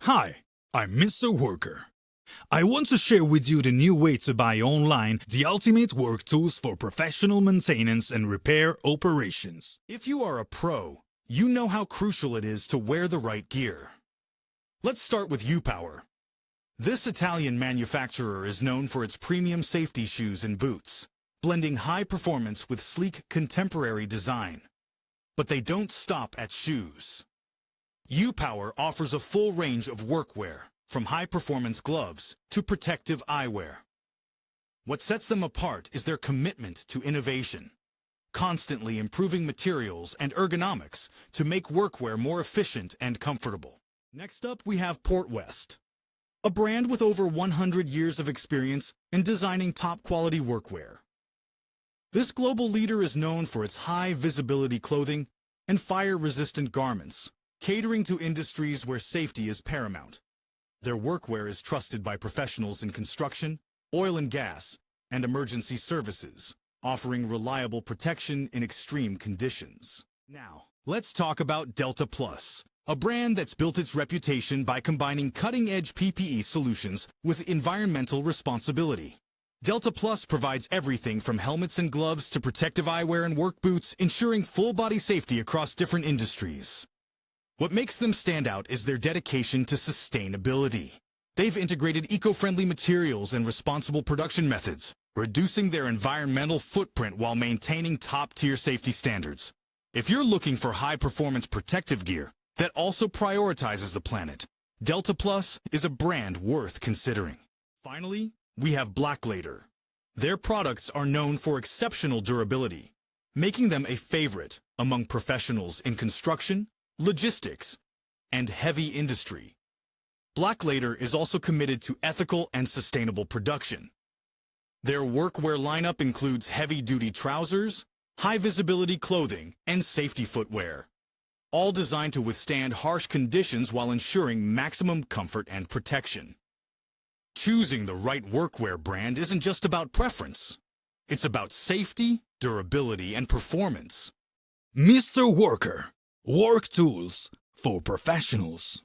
Hi, I'm Mr. Worker. I want to share with you the new way to buy online the ultimate work tools for professional maintenance and repair operations. If you are a pro, you know how crucial it is to wear the right gear. Let's start with U-Power. This Italian manufacturer is known for its premium safety shoes and boots, blending high performance with sleek contemporary design. But they don't stop at shoes. U-Power offers a full range of workwear, from high-performance gloves to protective eyewear. What sets them apart is their commitment to innovation, constantly improving materials and ergonomics to make workwear more efficient and comfortable. Next up, we have Portwest, a brand with over 100 years of experience in designing top-quality workwear. This global leader is known for its high-visibility clothing and fire-resistant garments, catering to industries where safety is paramount. Their workwear is trusted by professionals in construction, oil and gas, and emergency services, offering reliable protection in extreme conditions. Now, let's talk about Delta Plus, a brand that's built its reputation by combining cutting-edge PPE solutions with environmental responsibility. Delta Plus provides everything from helmets and gloves to protective eyewear and work boots, ensuring full-body safety across different industries. What makes them stand out is their dedication to sustainability. They've integrated eco-friendly materials and responsible production methods, reducing their environmental footprint while maintaining top-tier safety standards. If you're looking for high-performance protective gear that also prioritizes the planet, Delta Plus is a brand worth considering. Finally, we have Blaklader. Their products are known for exceptional durability, making them a favorite among professionals in construction, logistics, and heavy industry. Blaklader is also committed to ethical and sustainable production. Their workwear lineup includes heavy-duty trousers, high-visibility clothing, and safety footwear, all designed to withstand harsh conditions while ensuring maximum comfort and protection. Choosing the right workwear brand isn't just about preference. It's about safety, durability, and performance. Mr. Worker. Work tools for professionals.